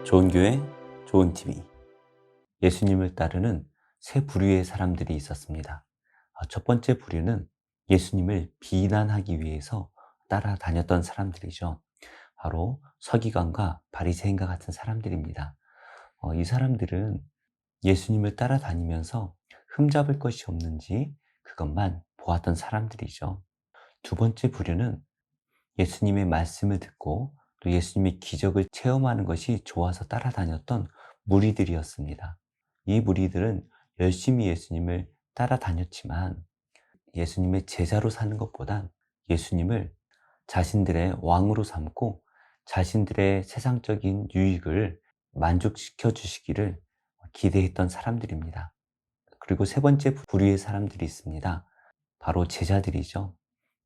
좋은 교회, 좋은 TV. 예수님을 따르는 세 부류의 사람들이 있었습니다. 첫 번째 부류는 예수님을 비난하기 위해서 따라다녔던 사람들이죠. 바로 서기관과 바리새인과 같은 사람들입니다. 이 사람들은 예수님을 따라다니면서 흠잡을 것이 없는지 그것만 보았던 사람들이죠. 두 번째 부류는 예수님의 말씀을 듣고 또 예수님의 기적을 체험하는 것이 좋아서 따라다녔던 무리들이었습니다. 이 무리들은 열심히 예수님을 따라다녔지만 예수님의 제자로 사는 것보단 예수님을 자신들의 왕으로 삼고 자신들의 세상적인 유익을 만족시켜 주시기를 기대했던 사람들입니다. 그리고 세 번째 부류의 사람들이 있습니다. 바로 제자들이죠.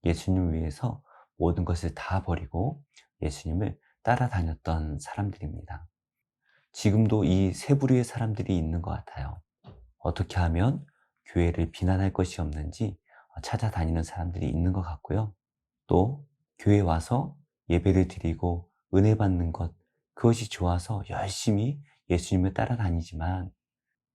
예수님을 위해서 모든 것을 다 버리고 예수님을 따라다녔던 사람들입니다. 지금도 이 세 부류의 사람들이 있는 것 같아요. 어떻게 하면 교회를 비난할 것이 없는지 찾아다니는 사람들이 있는 것 같고요. 또 교회 와서 예배를 드리고 은혜 받는 것, 그것이 좋아서 열심히 예수님을 따라다니지만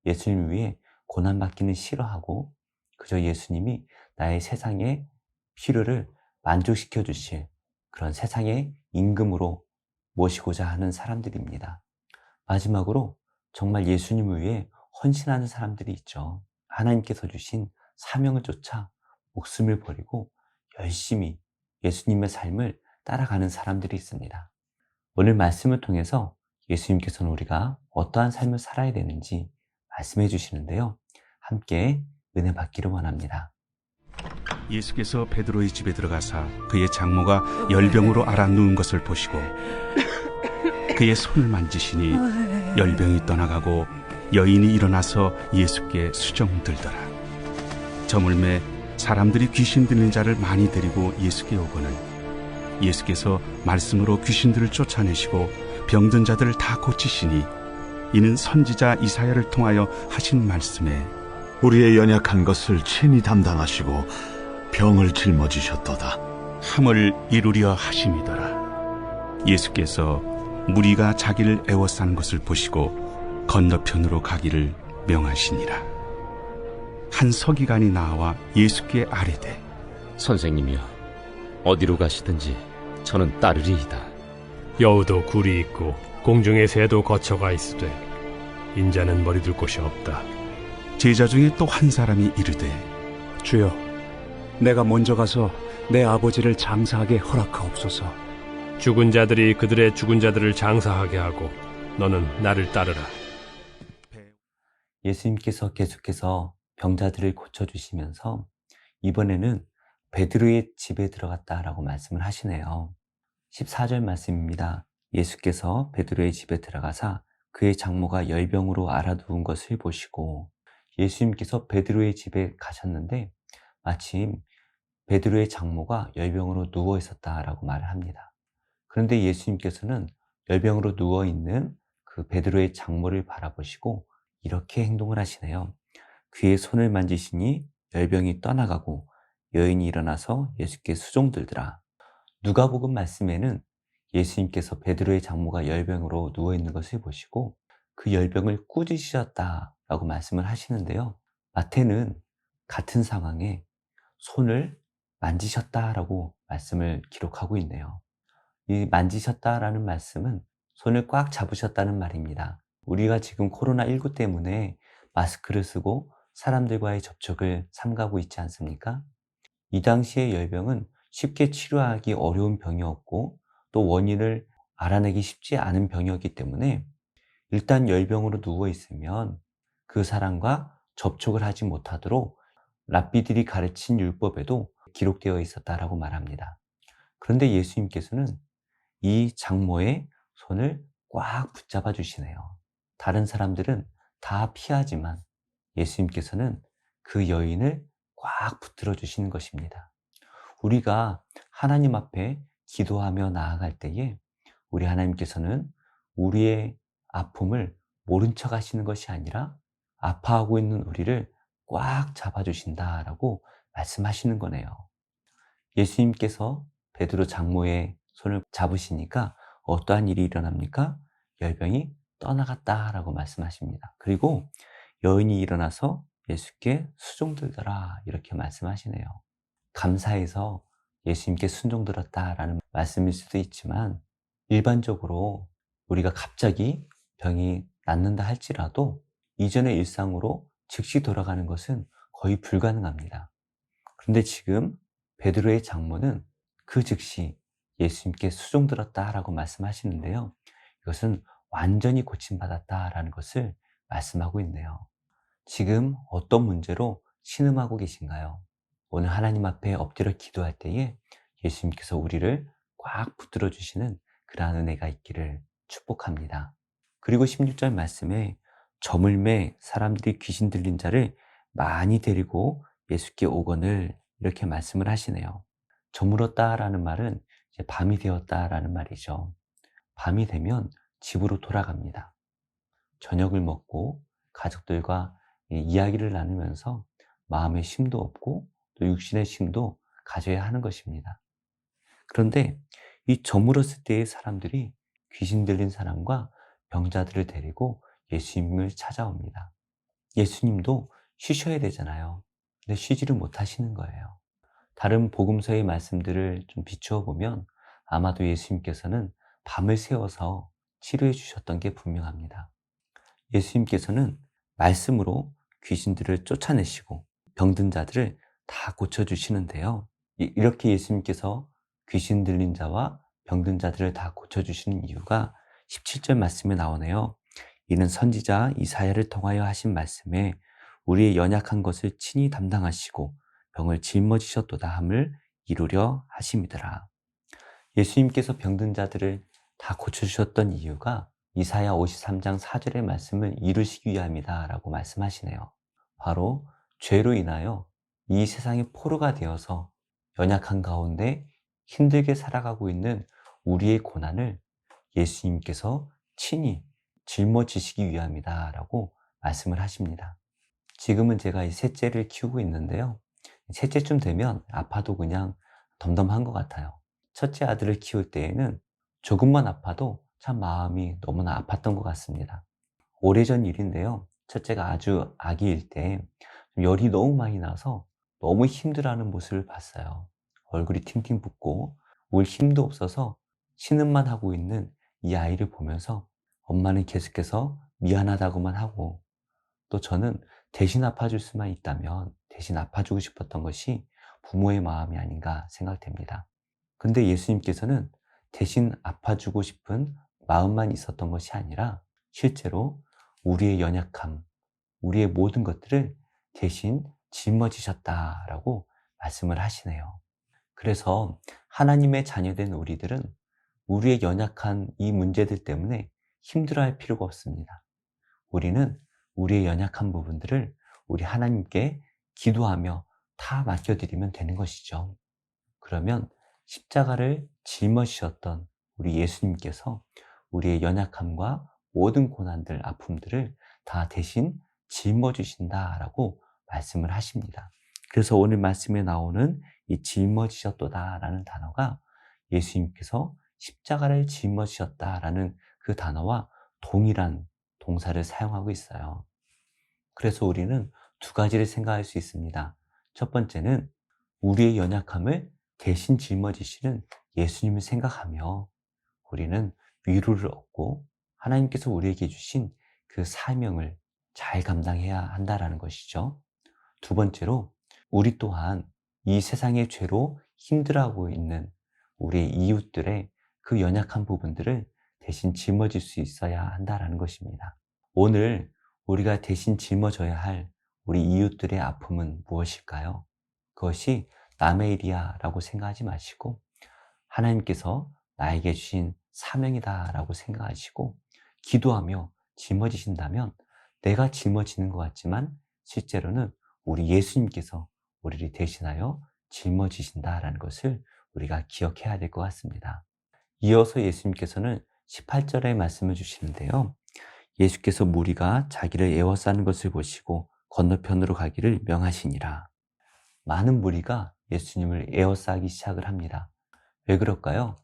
예수님을 위해 고난받기는 싫어하고 그저 예수님이 나의 세상의 필요를 만족시켜 주실 그런 세상의 임금으로 모시고자 하는 사람들입니다. 마지막으로 정말 예수님을 위해 헌신하는 사람들이 있죠. 하나님께서 주신 사명을 쫓아 목숨을 버리고 열심히 예수님의 삶을 따라가는 사람들이 있습니다. 오늘 말씀을 통해서 예수님께서는 우리가 어떠한 삶을 살아야 되는지 말씀해 주시는데요. 함께 은혜 받기를 원합니다. 예수께서 베드로의 집에 들어가사 그의 장모가 열병으로 앓아 누운 것을 보시고 그의 손을 만지시니 열병이 떠나가고 여인이 일어나서 예수께 수정들더라. 저물매 사람들이 귀신 들린 자를 많이 데리고 예수께 오거늘 예수께서 말씀으로 귀신들을 쫓아내시고 병든 자들을 다 고치시니 이는 선지자 이사야를 통하여 하신 말씀에 우리의 연약한 것을 친히 담당하시고 병을 짊어지셨도다 함을 이루려 하심이더라. 예수께서 무리가 자기를 애워싸는 것을 보시고 건너편으로 가기를 명하시니라. 한 서기관이 나와 예수께 아뢰되 선생님이여, 어디로 가시든지 저는 따르리이다. 여우도 굴이 있고 공중의 새도 거처가 있으되 인자는 머리둘 곳이 없다. 제자 중에 또 한 사람이 이르되 주여, 내가 먼저 가서 내 아버지를 장사하게 허락하옵소서. 죽은 자들이 그들의 죽은 자들을 장사하게 하고 너는 나를 따르라. 예수님께서 계속해서 병자들을 고쳐주시면서 이번에는 베드로의 집에 들어갔다라고 말씀을 하시네요. 14절 말씀입니다. 예수께서 베드로의 집에 들어가사 그의 장모가 열병으로 앓아 누운 것을 보시고, 예수님께서 베드로의 집에 가셨는데 마침 베드로의 장모가 열병으로 누워 있었다라고 말을 합니다. 그런데 예수님께서는 열병으로 누워 있는 그 베드로의 장모를 바라보시고 이렇게 행동을 하시네요. 그의 손을 만지시니 열병이 떠나가고 여인이 일어나서 예수께 수종들더라. 누가복음 말씀에는 예수님께서 베드로의 장모가 열병으로 누워 있는 것을 보시고 그 열병을 꾸짖으셨다라고 말씀을 하시는데요. 마태는 같은 상황에 손을 만지셨다라고 말씀을 기록하고 있네요. 이 만지셨다라는 말씀은 손을 꽉 잡으셨다는 말입니다. 우리가 지금 코로나19 때문에 마스크를 쓰고 사람들과의 접촉을 삼가고 있지 않습니까? 이 당시의 열병은 쉽게 치료하기 어려운 병이었고 또 원인을 알아내기 쉽지 않은 병이었기 때문에 일단 열병으로 누워 있으면 그 사람과 접촉을 하지 못하도록 랍비들이 가르친 율법에도 기록되어 있었다라고 말합니다. 그런데 예수님께서는 이 장모의 손을 꽉 붙잡아 주시네요. 다른 사람들은 다 피하지만 예수님께서는 그 여인을 꽉 붙들어 주시는 것입니다. 우리가 하나님 앞에 기도하며 나아갈 때에 우리 하나님께서는 우리의 아픔을 모른 척 하시는 것이 아니라 아파하고 있는 우리를 꽉 잡아주신다라고 말씀하시는 거네요. 예수님께서 베드로 장모의 손을 잡으시니까 어떠한 일이 일어납니까? 열병이 떠나갔다라고 말씀하십니다. 그리고 여인이 일어나서 예수께 순종들더라 이렇게 말씀하시네요. 감사해서 예수님께 순종들었다라는 말씀일 수도 있지만 일반적으로 우리가 갑자기 병이 낫는다 할지라도 이전의 일상으로 즉시 돌아가는 것은 거의 불가능합니다. 그런데 지금 베드로의 장모는 그 즉시 예수님께 수종들었다라고 말씀하시는데요. 이것은 완전히 고침받았다라는 것을 말씀하고 있네요. 지금 어떤 문제로 신음하고 계신가요? 오늘 하나님 앞에 엎드려 기도할 때에 예수님께서 우리를 꽉 붙들어 주시는 그러한 은혜가 있기를 축복합니다. 그리고 16절 말씀에 저물매 사람들이 귀신 들린 자를 많이 데리고 예수께 오거늘 이렇게 말씀을 하시네요. 저물었다라는 말은 이제 밤이 되었다라는 말이죠. 밤이 되면 집으로 돌아갑니다. 저녁을 먹고 가족들과 이야기를 나누면서 마음의 쉼도 없고 또 육신의 쉼도 가져야 하는 것입니다. 그런데 이 저물었을 때의 사람들이 귀신 들린 사람과 병자들을 데리고 예수님을 찾아옵니다. 예수님도 쉬셔야 되잖아요. 근데 쉬지를 못하시는 거예요. 다른 복음서의 말씀들을 좀 비추어 보면 아마도 예수님께서는 밤을 새워서 치료해 주셨던 게 분명합니다. 예수님께서는 말씀으로 귀신들을 쫓아내시고 병든 자들을 다 고쳐주시는데요. 이렇게 예수님께서 귀신 들린 자와 병든 자들을 다 고쳐주시는 이유가 17절 말씀에 나오네요. 이는 선지자 이사야를 통하여 하신 말씀에 우리의 연약한 것을 친히 담당하시고 병을 짊어지셨도다 함을 이루려 하심이더라. 예수님께서 병든 자들을 다 고쳐주셨던 이유가 이사야 53장 4절의 말씀을 이루시기 위함이다 라고 말씀하시네요. 바로 죄로 인하여 이 세상의 포로가 되어서 연약한 가운데 힘들게 살아가고 있는 우리의 고난을 예수님께서 친히 짊어지시기 위함이다 라고 말씀을 하십니다. 지금은 제가 이 셋째를 키우고 있는데요. 셋째쯤 되면 아파도 그냥 덤덤한 것 같아요. 첫째 아들을 키울 때에는 조금만 아파도 참 마음이 너무나 아팠던 것 같습니다. 오래전 일인데요. 첫째가 아주 아기일 때 열이 너무 많이 나서 너무 힘들어하는 모습을 봤어요. 얼굴이 팅팅 붓고 울 힘도 없어서 신음만 하고 있는 이 아이를 보면서 엄마는 계속해서 미안하다고만 하고 또 저는 대신 아파줄 수만 있다면 대신 아파주고 싶었던 것이 부모의 마음이 아닌가 생각됩니다. 근데 예수님께서는 대신 아파주고 싶은 마음만 있었던 것이 아니라 실제로 우리의 연약함, 우리의 모든 것들을 대신 짊어지셨다라고 말씀을 하시네요. 그래서 하나님의 자녀된 우리들은 우리의 연약한 이 문제들 때문에 힘들어할 필요가 없습니다. 우리는 우리의 연약한 부분들을 우리 하나님께 기도하며 다 맡겨드리면 되는 것이죠. 그러면 십자가를 짊어지셨던 우리 예수님께서 우리의 연약함과 모든 고난들, 아픔들을 다 대신 짊어지신다라고 말씀을 하십니다. 그래서 오늘 말씀에 나오는 이 짊어지셨도다라는 단어가 예수님께서 십자가를 짊어지셨다라는 그 단어와 동일한 동사를 사용하고 있어요. 그래서 우리는 두 가지를 생각할 수 있습니다. 첫 번째는 우리의 연약함을 대신 짊어지시는 예수님을 생각하며 우리는 위로를 얻고 하나님께서 우리에게 주신 그 사명을 잘 감당해야 한다는 것이죠. 두 번째로 우리 또한 이 세상의 죄로 힘들어하고 있는 우리 이웃들의 그 연약한 부분들을 대신 짊어질 수 있어야 한다는 것입니다. 오늘 우리가 대신 짊어져야 할 우리 이웃들의 아픔은 무엇일까요? 그것이 남의 일이야 라고 생각하지 마시고 하나님께서 나에게 주신 사명이다 라고 생각하시고 기도하며 짊어지신다면 내가 짊어지는 것 같지만 실제로는 우리 예수님께서 우리를 대신하여 짊어지신다라는 것을 우리가 기억해야 될 것 같습니다. 이어서 예수님께서는 18절에 말씀을 주시는데요. 예수께서 무리가 자기를 에워싸는 것을 보시고 건너편으로 가기를 명하시니라. 많은 무리가 예수님을 에워싸기 시작을 합니다. 왜 그럴까요?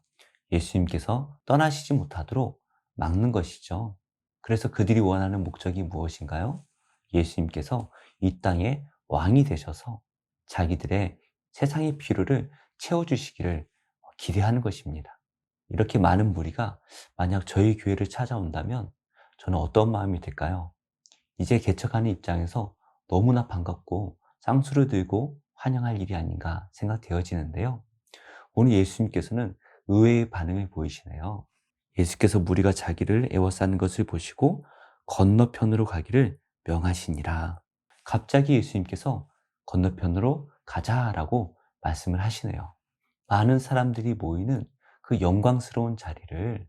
예수님께서 떠나시지 못하도록 막는 것이죠. 그래서 그들이 원하는 목적이 무엇인가요? 예수님께서 이 땅의 왕이 되셔서 자기들의 세상의 필요를 채워주시기를 기대하는 것입니다. 이렇게 많은 무리가 만약 저희 교회를 찾아온다면 저는 어떤 마음이 들까요? 이제 개척하는 입장에서 너무나 반갑고 쌍수를 들고 환영할 일이 아닌가 생각되어지는데요. 오늘 예수님께서는 의외의 반응을 보이시네요. 예수께서 무리가 자기를 애워싸는 것을 보시고 건너편으로 가기를 명하시니라. 갑자기 예수님께서 건너편으로 가자라고 말씀을 하시네요. 많은 사람들이 모이는 그 영광스러운 자리를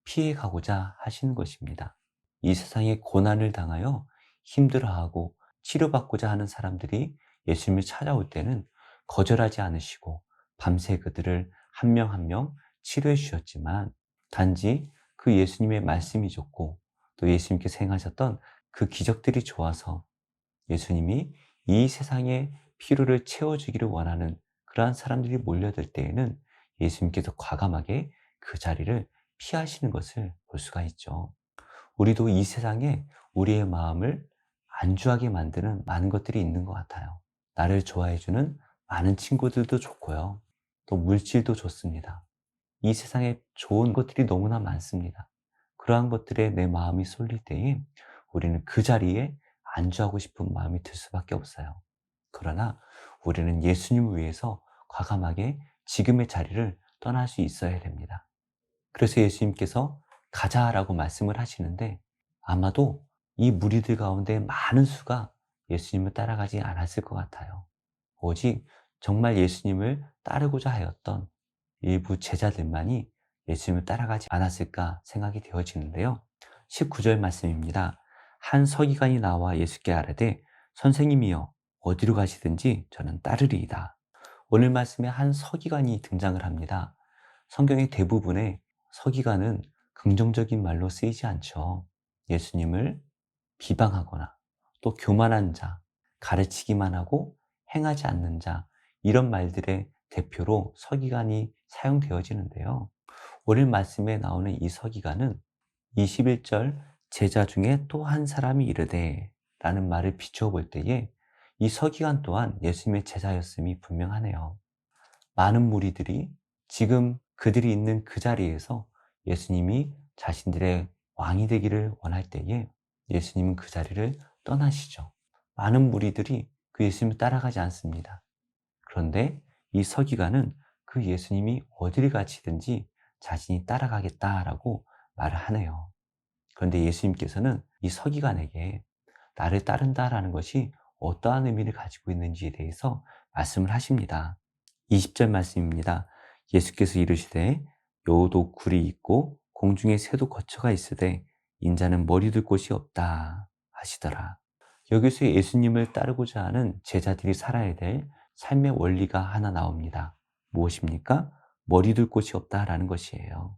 피해 가고자 하시는 것입니다. 이 세상에 고난을 당하여 힘들어하고 치료받고자 하는 사람들이 예수님을 찾아올 때는 거절하지 않으시고 밤새 그들을 한 명 한 명 치료해 주셨지만 단지 그 예수님의 말씀이 좋고 또 예수님께서 행하셨던 그 기적들이 좋아서 예수님이 이 세상의 필요를 채워주기를 원하는 그러한 사람들이 몰려들 때에는 예수님께서 과감하게 그 자리를 피하시는 것을 볼 수가 있죠. 우리도 이 세상에 우리의 마음을 안주하게 만드는 많은 것들이 있는 것 같아요. 나를 좋아해주는 많은 친구들도 좋고요. 또 물질도 좋습니다. 이 세상에 좋은 것들이 너무나 많습니다. 그러한 것들에 내 마음이 쏠릴 때에 우리는 그 자리에 안주하고 싶은 마음이 들 수밖에 없어요. 그러나 우리는 예수님을 위해서 과감하게 지금의 자리를 떠날 수 있어야 됩니다. 그래서 예수님께서 가자라고 말씀을 하시는데 아마도 이 무리들 가운데 많은 수가 예수님을 따라가지 않았을 것 같아요. 오직 정말 예수님을 따르고자 하였던 일부 제자들만이 예수님을 따라가지 않았을까 생각이 되어지는데요. 19절 말씀입니다. 한 서기관이 나와 예수께 아뢰되 선생님이여 어디로 가시든지 저는 따르리이다. 오늘 말씀에 한 서기관이 등장을 합니다. 성경의 대부분의 서기관은 긍정적인 말로 쓰이지 않죠. 예수님을 비방하거나 또 교만한 자, 가르치기만 하고 행하지 않는 자, 이런 말들의 대표로 서기관이 사용되어지는데요. 오늘 말씀에 나오는 이 서기관은 21절 제자 중에 또 한 사람이 이르되 라는 말을 비추어 볼 때에 이 서기관 또한 예수님의 제자였음이 분명하네요. 많은 무리들이 지금 그들이 있는 그 자리에서 예수님이 자신들의 왕이 되기를 원할 때에 예수님은 그 자리를 떠나시죠. 많은 무리들이 그 예수님을 따라가지 않습니다. 그런데 이 서기관은 그 예수님이 어디를 가시든지 자신이 따라가겠다라고 말을 하네요. 그런데 예수님께서는 이 서기관에게 나를 따른다라는 것이 어떠한 의미를 가지고 있는지에 대해서 말씀을 하십니다. 20절 말씀입니다. 예수께서 이르시되 여우도 굴이 있고 공중에 새도 거처가 있으되 인자는 머리 둘 곳이 없다 하시더라. 여기서 예수님을 따르고자 하는 제자들이 살아야 될 삶의 원리가 하나 나옵니다. 무엇입니까? 머리 둘 곳이 없다라는 것이에요.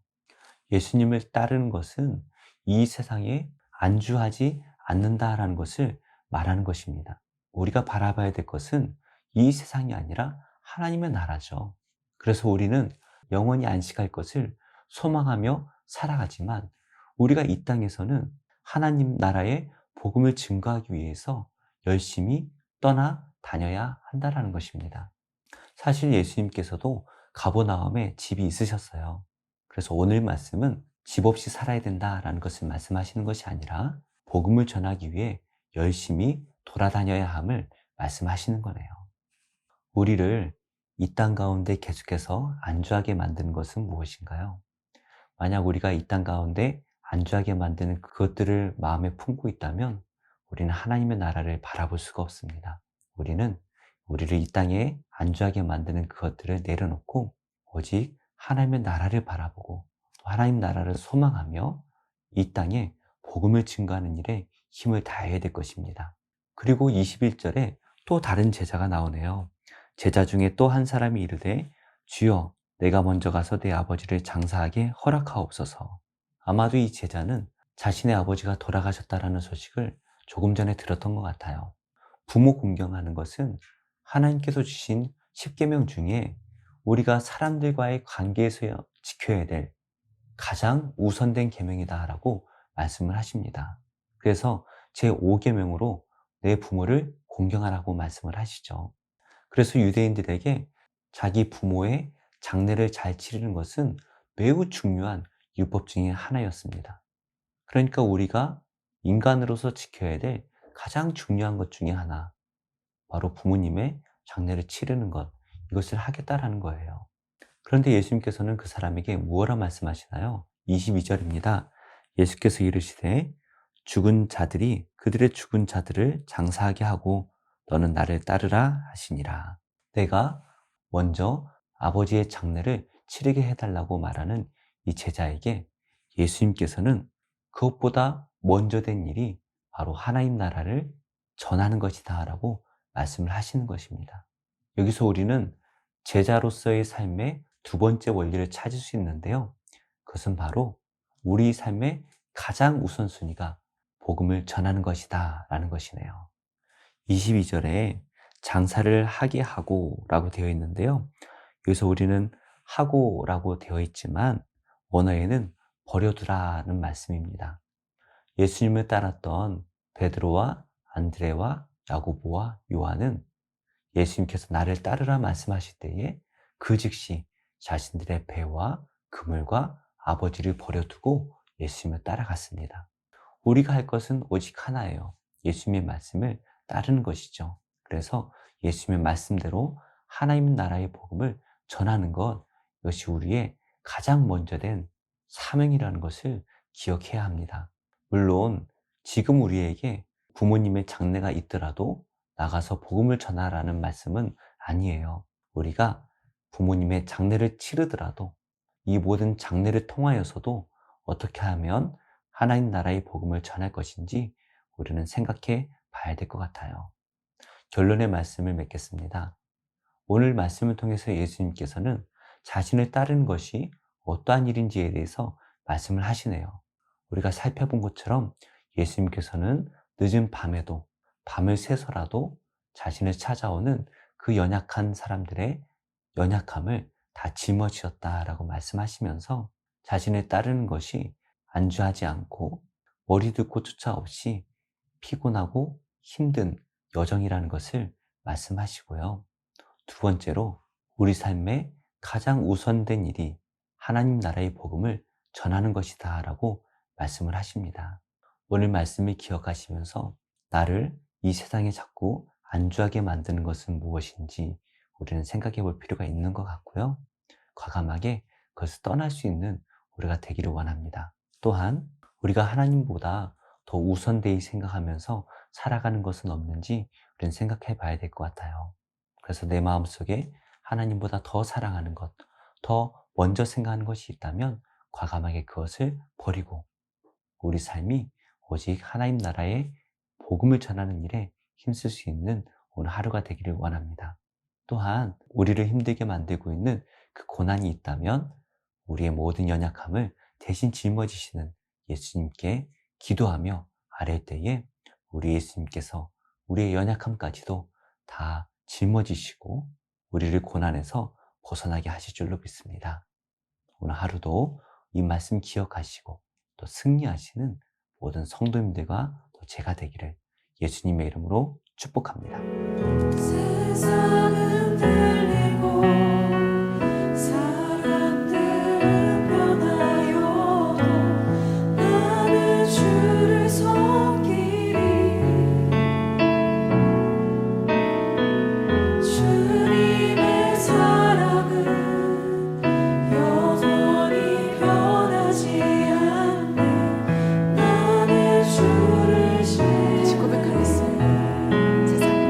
예수님을 따르는 것은 이 세상에 안주하지 않는다라는 것을 말하는 것입니다. 우리가 바라봐야 될 것은 이 세상이 아니라 하나님의 나라죠. 그래서 우리는 영원히 안식할 것을 소망하며 살아가지만 우리가 이 땅에서는 하나님 나라의 복음을 증거하기 위해서 열심히 떠나 다녀야 한다는 것입니다. 사실 예수님께서도 가버나움에 집이 있으셨어요. 그래서 오늘 말씀은 집 없이 살아야 된다라는 것을 말씀하시는 것이 아니라 복음을 전하기 위해 열심히 돌아다녀야 함을 말씀하시는 거네요. 우리를 이 땅 가운데 계속해서 안주하게 만드는 것은 무엇인가요? 만약 우리가 이 땅 가운데 안주하게 만드는 그것들을 마음에 품고 있다면 우리는 하나님의 나라를 바라볼 수가 없습니다. 우리는 우리를 이 땅에 안주하게 만드는 그것들을 내려놓고 오직 하나님의 나라를 바라보고 또 하나님 나라를 소망하며 이 땅에 복음을 증거하는 일에 힘을 다해야 될 것입니다. 그리고 21절에 또 다른 제자가 나오네요. 제자 중에 또 한 사람이 이르되 주여 내가 먼저 가서 내 아버지를 장사하게 허락하옵소서. 아마도 이 제자는 자신의 아버지가 돌아가셨다라는 소식을 조금 전에 들었던 것 같아요. 부모 공경하는 것은 하나님께서 주신 10계명 중에 우리가 사람들과의 관계에서 지켜야 될 가장 우선된 계명이다라고 말씀을 하십니다. 그래서 제5계명으로 내 부모를 공경하라고 말씀을 하시죠. 그래서 유대인들에게 자기 부모의 장례를 잘 치르는 것은 매우 중요한 율법 중에 하나였습니다. 그러니까 우리가 인간으로서 지켜야 될 가장 중요한 것 중에 하나, 바로 부모님의 장례를 치르는 것, 이것을 하겠다라는 거예요. 그런데 예수님께서는 그 사람에게 무엇라 말씀하시나요? 22절입니다. 예수께서 이르시되 죽은 자들이 그들의 죽은 자들을 장사하게 하고 너는 나를 따르라 하시니라. 내가 먼저 아버지의 장례를 치르게 해달라고 말하는 이 제자에게 예수님께서는 그것보다 먼저 된 일이 바로 하나님 나라를 전하는 것이다 라고 말씀을 하시는 것입니다. 여기서 우리는 제자로서의 삶의 두 번째 원리를 찾을 수 있는데요. 그것은 바로 우리 삶의 가장 우선순위가 복음을 전하는 것이다 라는 것이네요. 22절에 장사를 하게 하고 라고 되어 있는데요. 여기서 우리는 하고 라고 되어 있지만 원어에는 버려두라는 말씀입니다. 예수님을 따랐던 베드로와 안드레와 야고보와 요한은 예수님께서 나를 따르라 말씀하실 때에 그 즉시 자신들의 배와 그물과 아버지를 버려두고 예수님을 따라갔습니다. 우리가 할 것은 오직 하나예요. 예수님의 말씀을 따르는 것이죠. 그래서 예수님의 말씀대로 하나님 나라의 복음을 전하는 것, 이것이 우리의 가장 먼저 된 사명이라는 것을 기억해야 합니다. 물론 지금 우리에게 부모님의 장례가 있더라도 나가서 복음을 전하라는 말씀은 아니에요. 우리가 부모님의 장례를 치르더라도 이 모든 장례를 통하여서도 어떻게 하면 하나님 나라의 복음을 전할 것인지 우리는 생각해 봐야 될 것 같아요. 결론의 말씀을 맺겠습니다. 오늘 말씀을 통해서 예수님께서는 자신을 따르는 것이 어떠한 일인지에 대해서 말씀을 하시네요. 우리가 살펴본 것처럼 예수님께서는 늦은 밤에도 밤을 새서라도 자신을 찾아오는 그 연약한 사람들의 연약함을 다 짊어지셨다라고 말씀하시면서 자신을 따르는 것이 안주하지 않고 머리 듣고 쫓아 없이 피곤하고 힘든 여정이라는 것을 말씀하시고요. 두 번째로 우리 삶의 가장 우선된 일이 하나님 나라의 복음을 전하는 것이다 라고 말씀을 하십니다. 오늘 말씀을 기억하시면서 나를 이 세상에 자꾸 안주하게 만드는 것은 무엇인지 우리는 생각해 볼 필요가 있는 것 같고요. 과감하게 그것을 떠날 수 있는 우리가 되기를 원합니다. 또한 우리가 하나님보다 더 우선되이 생각하면서 살아가는 것은 없는지 우리는 생각해 봐야 될 것 같아요. 그래서 내 마음속에 하나님보다 더 사랑하는 것, 더 먼저 생각하는 것이 있다면 과감하게 그것을 버리고 우리 삶이 오직 하나님 나라의 복음을 전하는 일에 힘쓸 수 있는 오늘 하루가 되기를 원합니다. 또한 우리를 힘들게 만들고 있는 그 고난이 있다면 우리의 모든 연약함을 대신 짊어지시는 예수님께 기도하며 아랠 때에 우리 예수님께서 우리의 연약함까지도 다 짊어지시고 우리를 고난에서 벗어나게 하실 줄로 믿습니다. 오늘 하루도 이 말씀 기억하시고 또 승리하시는 모든 성도님들과 또 제가 되기를 예수님의 이름으로 축복합니다. 세상은 들리고 사람들은 변하여도 나는 주를 섬기리. 주님의 사랑은 여전히 변하지 않네. 나는 주를 다시 고백하겠어요. 세상은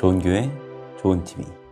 좋은 교회, 좋은 TV.